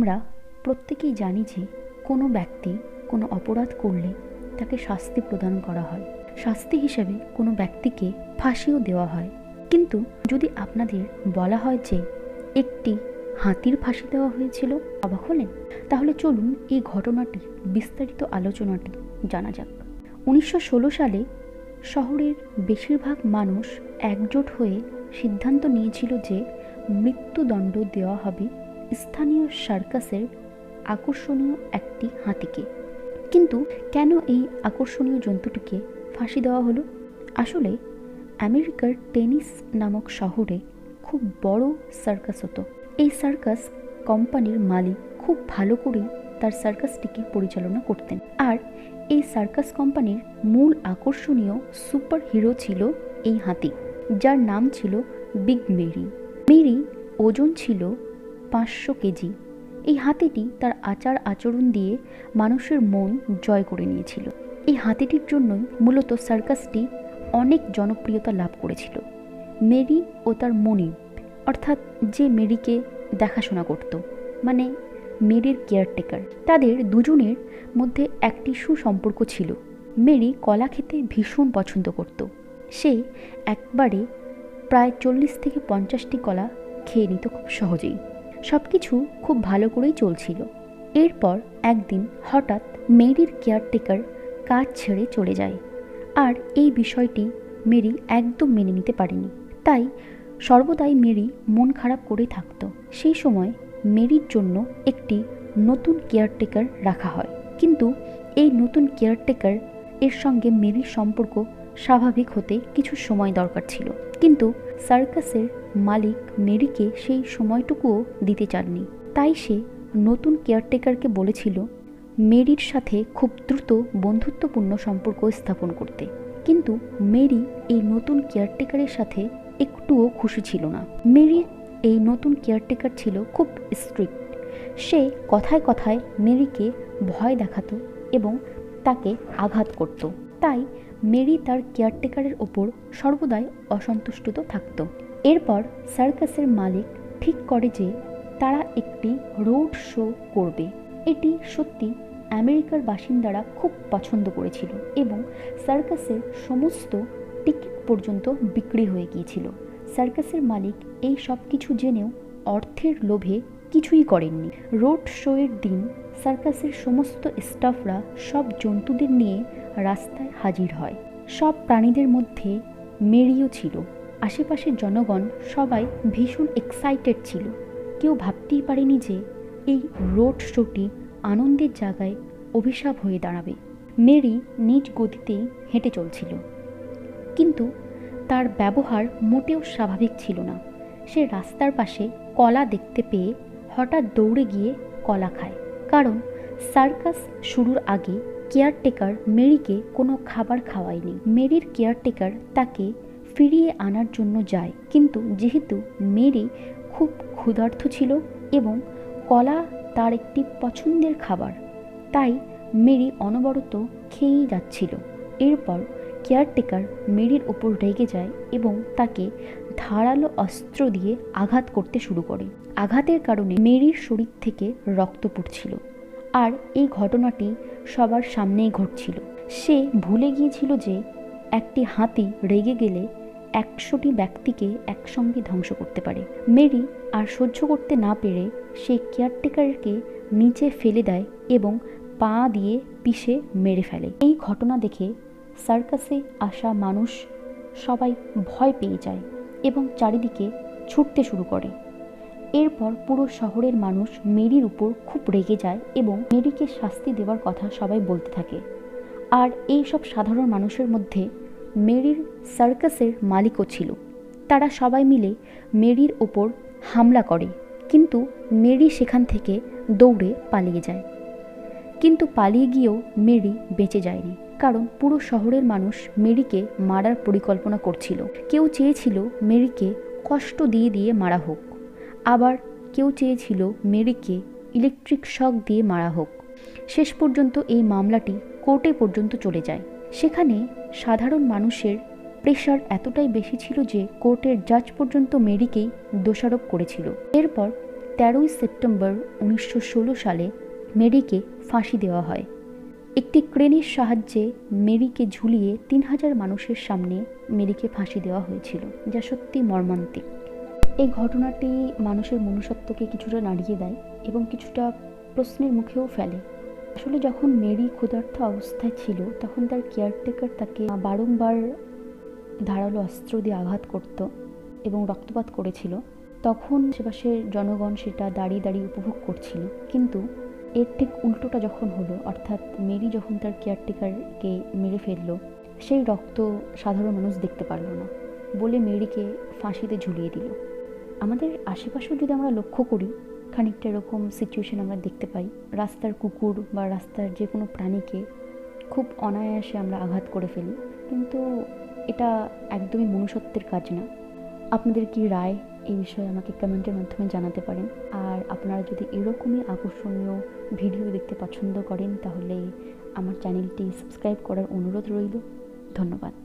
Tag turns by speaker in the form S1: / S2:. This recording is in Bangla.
S1: আমরা প্রত্যেকেই জানি যে কোনো ব্যক্তি কোনো অপরাধ করলে তাকে শাস্তি প্রদান করা হয়। শাস্তি হিসেবে কোনো ব্যক্তিকে ফাঁসিও দেওয়া হয়। কিন্তু যদি আপনাদের বলা হয় যে একটি হাতির ফাঁসি দেওয়া হয়েছিল, অবাক হলেন? তাহলে চলুন এই ঘটনাটির বিস্তারিত আলোচনাটি জানা যাক। 1916 সালে শহরের বেশিরভাগ মানুষ একজোট হয়ে সিদ্ধান্ত নিয়েছিল যে মৃত্যুদণ্ড দেওয়া হবে স্থানীয় সার্কাসের আকর্ষণীয় একটি হাতিকে। কিন্তু কেন এই আকর্ষণীয় জন্তুটিকে ফাঁসি দেওয়া হলো? আসলে আমেরিকার টেনিস নামক শহরে খুব বড় সার্কাস হতো। এই সার্কাস কোম্পানির মালিক খুব ভালো করেই তার সার্কাসটিকে পরিচালনা করতেন। আর এই সার্কাস কোম্পানির মূল আকর্ষণীয় সুপার হিরো ছিল এই হাতি, যার নাম ছিল বিগ মেরি। মেরি ওজন ছিল 500 কেজি। এই হাতিটি তার আচার আচরণ দিয়ে মানুষের মন জয় করে নিয়েছিল। এই হাতিটির জন্যই মূলত সার্কাসটি অনেক জনপ্রিয়তা লাভ করেছিল। মেরি ও তার মনিব, অর্থাৎ যে মেরিকে দেখাশোনা করত, মানে মেরির কেয়ারটেকার, তাদের দুজনের মধ্যে একটি সুসম্পর্ক ছিল। মেরি কলা খেতে ভীষণ পছন্দ করত। সে একবারে প্রায় 40 থেকে 50টি কলা খেয়ে নিত খুব সহজেই। সব কিছু খুব ভালো করেই চলছিল। এরপর একদিন হঠাৎ মেরির কেয়ারটেকার কাজ ছেড়ে চলে যায়। আর এই বিষয়টি মেরি একদম মেনে নিতে পারেনি। তাই সর্বদাই মেরি মন খারাপ করেই থাকত। সেই সময় মেরির জন্য একটি নতুন কেয়ারটেকার রাখা হয়। কিন্তু এই নতুন কেয়ারটেকার এর সঙ্গে মেরির সম্পর্ক স্বাভাবিক হতে কিছু সময় দরকার ছিল। কিন্তু সার্কাসের মালিক মেরিকে সেই সময়টুকুও দিতে চাননি। তাই সে নতুন কেয়ারটেকারকে বলেছিল মেরির সাথে খুব দ্রুত বন্ধুত্বপূর্ণ সম্পর্ক স্থাপন করতে। কিন্তু মেরি এই নতুন কেয়ারটেকারের সাথে একটুও খুশি ছিল না। মেরির এই নতুন কেয়ারটেকার ছিল খুব স্ট্রিক্ট। সে কথায় কথায় মেরিকে ভয় দেখাতো এবং তাকে আঘাত করত। তাই মেরি তার কেয়ারটেকারের ওপর সর্বদাই অসন্তুষ্ট থাকত। এরপর সার্কাসের মালিক ঠিক করে যে তারা একটি রোড শো করবে। এটি সত্যি আমেরিকার বাসিন্দারা খুব পছন্দ করেছিল এবং সার্কাসের সমস্ত টিকিট পর্যন্ত বিক্রি হয়ে গিয়েছিল। সার্কাসের মালিক এই সব কিছু জেনেও অর্থের লোভে কিছুই করেননি। রোড শো এর দিন সার্কাসের সমস্ত স্টাফরা সব জন্তুদের নিয়ে রাস্তায় হাজির হয়। সব প্রাণীদের মধ্যে মেরিও ছিল। আশেপাশের জনগণ সবাই ভীষণ এক্সাইটেড ছিল। কেউ ভাবতেই পারেনি যে এই রোড শোটি আনন্দের জায়গায় অভিশাপ হয়ে দাঁড়াবে। মেরি নিজ গতিতেই হেঁটে চলছিল, কিন্তু তার ব্যবহার মোটেও স্বাভাবিক ছিল না। সে রাস্তার পাশে কলা দেখতে পেয়ে হঠাৎ দৌড়ে গিয়ে কলা খায়। কারণ সার্কাস শুরুর আগে কেয়ারটেকার মেরিকে কোনো খাবার খাওয়ায়নি। মেরির কেয়ারটেকার তাকে ফিরিয়ে আনার জন্য যায়, কিন্তু যেহেতু মেরি খুব ক্ষুধার্ত ছিল এবং কলা তার একটি পছন্দের খাবার, তাই মেরি অনবরত খেয়েই যাচ্ছিল। এরপর কেয়ারটেকার মেরির ওপর রেগে যায় এবং তাকে ধারালো অস্ত্র দিয়ে আঘাত করতে শুরু করে। আঘাতের কারণে মেরির শরীর থেকে রক্ত পড়ছিল। আর এই ঘটনাটি সবার সামনেই ঘটছিল। সে ভুলে গিয়েছিল যে একটি হাতি রেগে গেলে 100টি ব্যক্তিকে একসঙ্গে ধ্বংস করতে পারে। মেরি আর সহ্য করতে না পেরে সে কেয়ারটেকারকে নিচে ফেলে দেয় এবং পা দিয়ে পিষে মেরে ফেলে। এই ঘটনা দেখে সার্কাসে আসা মানুষ সবাই ভয় পেয়ে যায় এবং চারিদিকে ছুটতে শুরু করে। এরপর পুরো শহরের মানুষ মেরির উপর খুব রেগে যায় এবং মেরিকে শাস্তি দেওয়ার কথা সবাই বলতে থাকে। আর এই সব সাধারণ মানুষের মধ্যে মেরির সার্কাসের মালিকও ছিল। তারা সবাই মিলে মেরির ওপর হামলা করে, কিন্তু মেরি সেখান থেকে দৌড়ে পালিয়ে যায়। কিন্তু পালিয়ে গিয়েও মেরি বেঁচে যায়নি, কারণ পুরো শহরের মানুষ মেরিকে মারার পরিকল্পনা করছিল। কেউ চেয়েছিল মেরিকে কষ্ট দিয়ে দিয়ে মারা হোক, আবার কেউ চেয়েছিল মেরিকে ইলেকট্রিক শক দিয়ে মারা হোক। শেষ পর্যন্ত এই মামলাটি কোর্টে পর্যন্ত চলে যায়। সেখানে সাধারণ মানুষের প্রেশার এতটাই বেশি ছিল যে কোর্টের জাজ পর্যন্ত মেরিকেই দোষারোপ করেছিল। এরপর 13ই সেপ্টেম্বর 1916 সালে মেরিকে ফাঁসি দেওয়া হয়। একটি ক্রেনের সাহায্যে মেরিকে ঝুলিয়ে 3000 মানুষের সামনে মেরিকে ফাঁসি দেওয়া হয়েছিল, যা সত্যি মর্মান্তিক। এই ঘটনাটি মানুষের মনুষ্যত্বকে কিছুটা নাড়িয়ে দেয় এবং কিছুটা প্রশ্নের মুখেও ফেলে। আসলে যখন মেরি ক্ষুধার্ত অবস্থায় ছিল তখন তার কেয়ারটেকার তাকে বারংবার ধারালো অস্ত্র দিয়ে আঘাত করত এবং রক্তপাত করেছিল। তখন আশেপাশের জনগণ সেটা দাঁড়িয়ে দাঁড়িয়ে উপভোগ করছিল। কিন্তু এর ঠিক উল্টোটা যখন হলো, অর্থাৎ মেরি যখন তার কেয়ারটেকারকে মেরে ফেললো, সেই রক্ত সাধারণ মানুষ দেখতে পারলো না বলে মেরিকে ফাঁসিতে ঝুলিয়ে দিল। আমাদের আশেপাশেও যদি আমরা লক্ষ্য করি, খানিকটা এরকম সিচুয়েশন আমরা দেখতে পাই। রাস্তার কুকুর বা রাস্তার যে কোনো প্রাণীকে খুব অনায়াসে আমরা আঘাত করে ফেলি, কিন্তু এটা একদমই মনুষ্যত্বের কাজ না। আপনাদের কি রায় এই বিষয়ে আমাকে কমেন্টের মাধ্যমে জানাতে পারেন। আর আপনারা যদি এরকমই আকর্ষণীয় ভিডিও দেখতে পছন্দ করেন তাহলে আমার চ্যানেলটি সাবস্ক্রাইব করার অনুরোধ রইল। ধন্যবাদ।